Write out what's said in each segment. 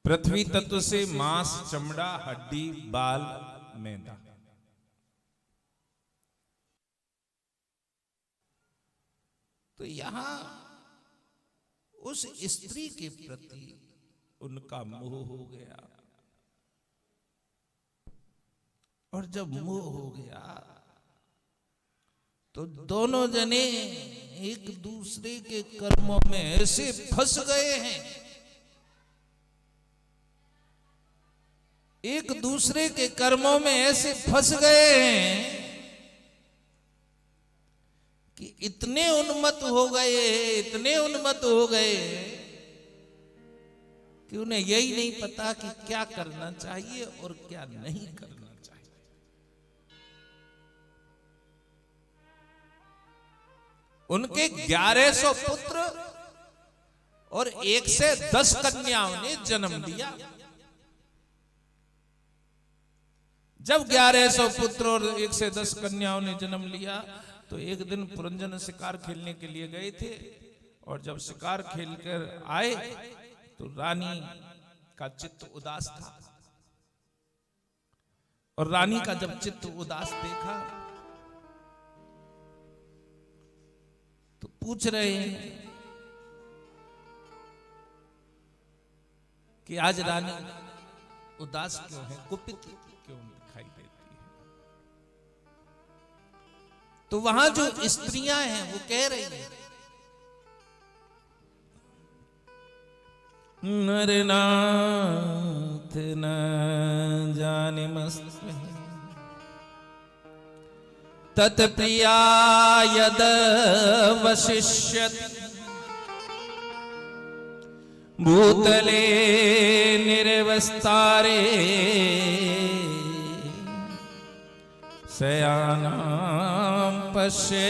पृथ्वी तत्व से मांस, चमड़ा, हड्डी, बाल, मैदा। तो यहां उस स्त्री के प्रति उनका मोह हो गया, और जब मोह हो गया तो दोनों जने एक दूसरे के कर्मों में ऐसे फंस गए हैं, एक दूसरे के कर्मों में ऐसे फंस गए हैं कि इतने उन्मत्त हो गए, इतने उन्मत्त हो गए कि उन्हें यही नहीं पता कि क्या करना चाहिए और क्या नहीं करना चाहिए। उनके 1100 पुत्र और 1 से 10 कन्याओं ने जन्म दिया। जब 1100 पुत्र और 1 से 10 कन्याओं ने जन्म लिया तो एक दिन पुरंजन शिकार खेलने के लिए गए थे, और जब शिकार खेलकर आए तो रानी का चित्त उदास था, और रानी का जब चित्त उदास देखा तो पूछ रहे हैं कि आज रानी उदास क्यों है, कुपित क्यों दिखाई देती है। तो वहां जो स्त्रियां हैं वो कह रही हैं, नरनाथ न जाने मस्त तत्प्रिया यद वशिष्यत भूतले निर्वस्तारे शयानां पश्ये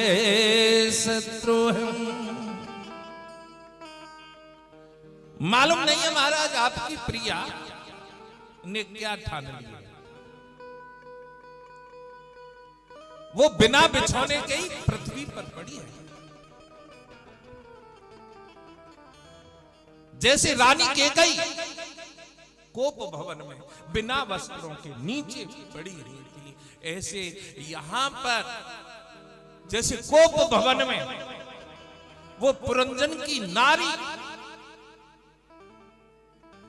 शत्रुहं। मालूम नहीं है महाराज आपकी प्रिया ने क्या ठान लिया, वो बिना बिछौने के ही पृथ्वी पर पड़ी है। जैसे रानी केकई कोप भवन में बिना वस्त्रों के नीचे पड़ी रही थी, ऐसे यहां पर जैसे कोप भवन में वो पुरंजन की नारी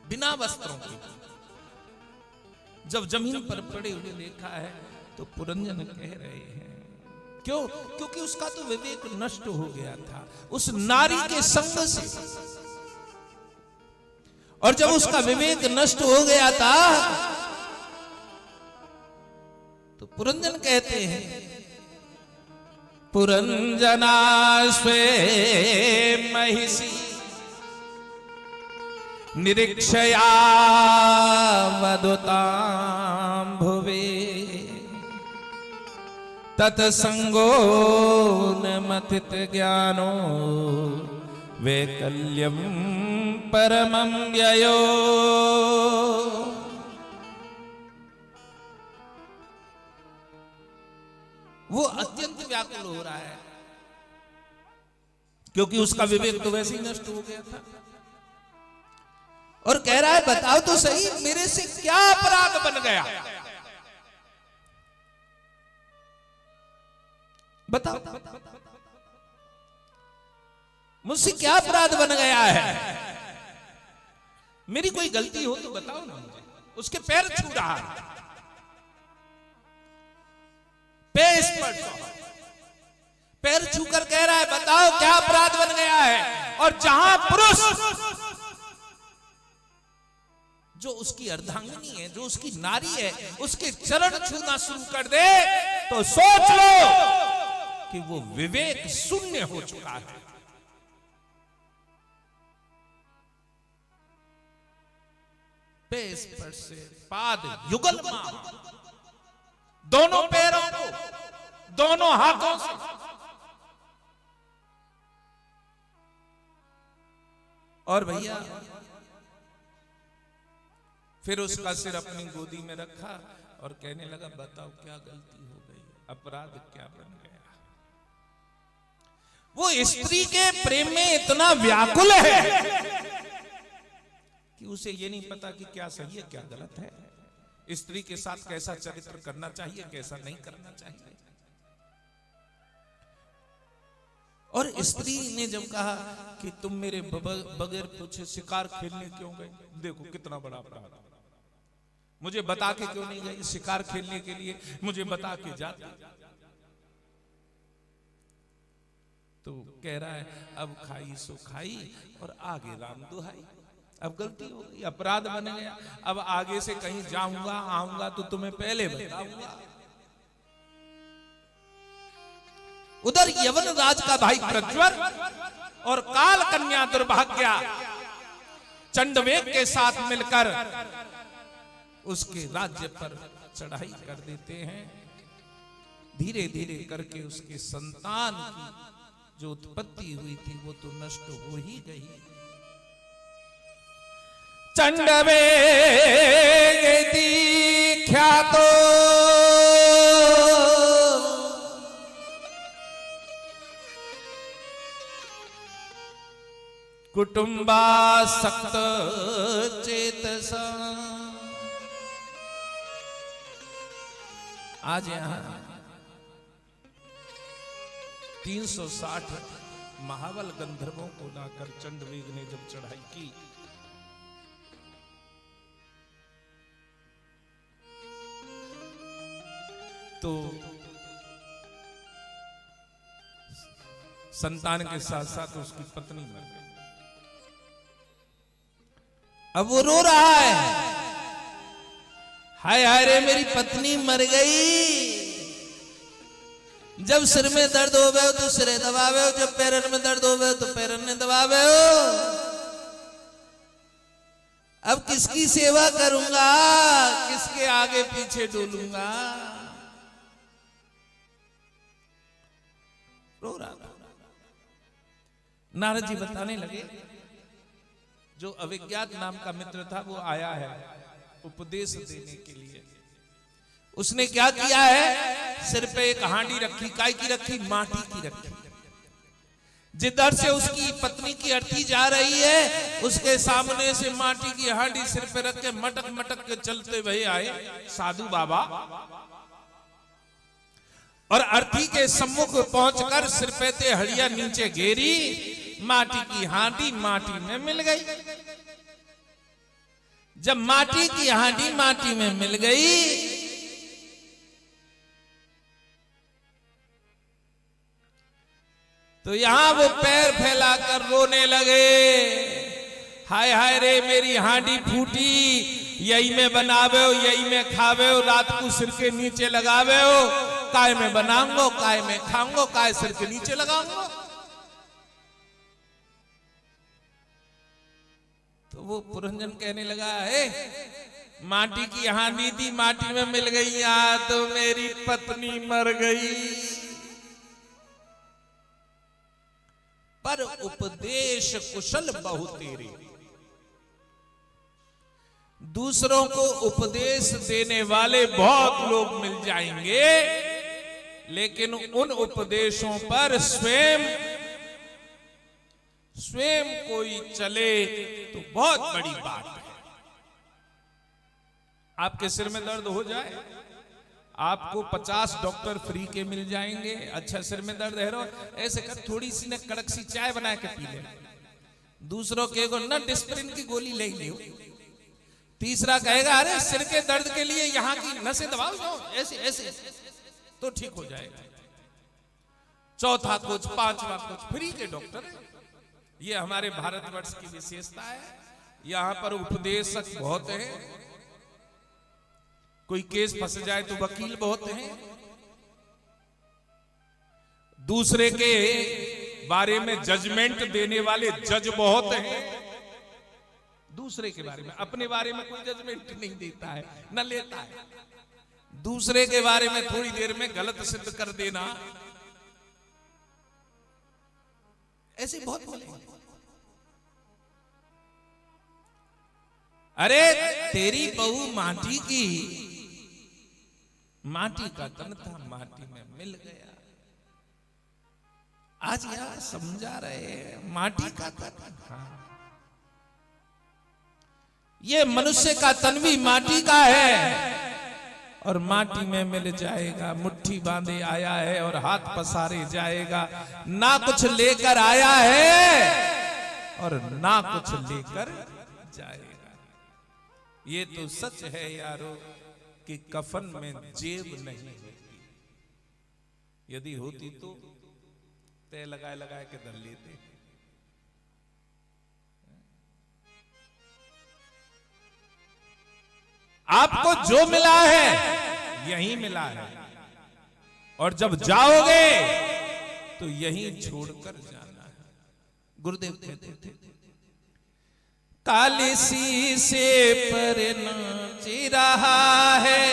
बिना वस्त्रों की जब जमीन पर पड़े हुए देखा है तो पुरंजन कह रहे हैं, क्यों? क्योंकि उसका तो विवेक नष्ट हो गया था उस नारी के संग से, और जब उसका विवेक नष्ट हो गया था तो पुरंजन कहते हैं, पुरंजनाश्वे महिषी निरीक्षया वदुतां भुवे तत्संगो न मथित ज्ञानो वैकल्यम परमं व्ययो। वो अत्यंत व्याकुल हो रहा है क्योंकि उसका विवेक तो वैसे ही नष्ट हो गया था, और कह रहा है बताओ तो सही मेरे से क्या अपराध बन गया, बताओ मुझसे क्या अपराध बन गया है, मेरी कोई गलती हो तो बताओ ना मुझे। उसके पैर छू रहा है, पैर छूकर कह रहा है बताओ क्या अपराध बन गया है। और जहां पुरुष जो उसकी अर्धांगिनी है, जो उसकी नारी है, उसके चरण छूना शुरू कर दे तो सोच लो कि वो विवेक शून्य हो चुका है। स्पर्श से पाद युगल दोनों पैरों को दोनों हाथों से, और भैया फिर उसका सिर अपनी गोदी में रखा और कहने लगा बताओ क्या गलती हो गई, अपराध क्या बन गया। वो स्त्री के प्रेम में इतना व्याकुल है कि उसे ये नहीं पता कि क्या सही है क्या गलत है, स्त्री के साथ कैसा चरित्र करना चाहिए कैसा नहीं करना चाहिए। और स्त्री ने जब कहा कि तुम मेरे बगैर पूछे शिकार खेलने क्यों गए, देखो कितना बड़ा अपराध, मुझे बता के क्यों नहीं गई शिकार खेलने के लिए, मुझे बता के जाते। तो कह रहा है अब खाई सो खाई और आगे राम दुहाई, अब गलती हो गई, अपराध बन गया, अब आगे से कहीं जाऊंगा आऊंगा तो तुम्हें पहले बताऊंगा। उधर यवन राज का भाई प्रज्वल और काल कन्या दुर्भाग्या चंडवेग के साथ मिलकर उसके राज्य पर चढ़ाई कर देते हैं। धीरे धीरे करके उसके संतान की जो उत्पत्ति हुई थी वो तो नष्ट हो ही गई। चंडवेग ख्यातो कुटुंबा सक्त चेतसा। आज यहां 360 महाबल गंधर्वों को लाकर चंडवेग ने जब चढ़ाई की तो संतान के साथ साथ उसकी पत्नी मर गई। अब वो रो रहा है, हाय हाय रे मेरी पत्नी मर गई। जब सिर में दर्द हो गए तो सिरे दबावे हो, जब पैरन में दर्द हो गए तो पैरन ने दबावे हो। अब किसकी सेवा करूंगा, किसके आगे पीछे डोलूंगा। रो रहा था। नारद जी बताने लगे जो अविज्ञात नाम का मित्र था वो आया है उपदेश देने के लिए। उसने क्या किया है, सिर पे एक हांडी रखी, काय की रखी, माटी की रखी। जिधर से उसकी पत्नी की अर्थी जा रही है उसके सामने से माटी की हांडी सिर पे रख के मटक मटक के चलते हुए आए साधु बाबा, और अर्थी के सम्मुख पहुंचकर सिर पे ते हड़िया नीचे घेरी, माटी की हांडी माटी में मिल गई। जब माटी की हांडी माटी में मिल गई तो यहां वो पैर फैलाकर रोने लगे, हाय हाय रे मेरी हांडी फूटी, यही में बनावे हो यही में खावे हो, रात को सिर के नीचे लगावे हो, काय में बनाऊंगो काय में खाऊंगो, काय सिर के नीचे लगाऊंगो। तो वो पुरंजन कहने लगा है माटी की हांडी थी माटी में मिल गई, यहां तो मेरी पत्नी मर गई। पर उपदेश कुशल बहु तेरे, दूसरों को उपदेश देने वाले बहुत लोग मिल जाएंगे, लेकिन उन उपदेशों पर स्वयं कोई चले तो बहुत बड़ी बात है। आपके सिर में दर्द हो जाए, आपको 50 डॉक्टर फ्री के मिल जाएंगे। अच्छा सिर में दर्द है रो, ऐसे कर थोड़ी सी न कड़क सी चाय बना के पी ले, दूसरों के को न डिस्प्रिन की गोली ले ले। तीसरा कहेगा अरे सिर के दर्द के लिए यहाँ की नसें दबाओ जाओ, ऐसे ऐसे तो ठीक हो जाएगा। चौथा कुछ, पांचवा कुछ, फ्री के डॉक्टर। ये हमारे भारतवर्ष की विशेषता है, यहाँ पर उपदेशक बहुत हैं, कोई केस फंस जाए तो वकील बहुत हैं, दूसरे के बारे में जजमेंट देने वाले जज बहुत हैं। दूसरे के बारे में, अपने बारे में कोई जजमेंट नहीं देता है न लेता है, दूसरे के बारे में थोड़ी देर में गलत सिद्ध कर देना, ऐसे बहुत बोले। अरे तेरी बहू माटी की, माटी का तन था माटी में मिल गया। आज यह समझा रहे माटी का तन, हाँ ये मनुष्य का तन भी माटी का है और माटी में मिल जाएगा। मुट्ठी बांधे आया है और हाथ पसारे जाएगा। ना कुछ लेकर आया है और ना कुछ लेकर जाएगा। ये तो सच है यारो कि कफन में जेब नहीं होती। यदि होती तो तय लगाए लगाए के धर लेते। आपको जो मिला है यही मिला है और जब जाओगे तो यही छोड़कर जाना है। गुरुदेव कहते थे काली शीशे पर नाच रहा है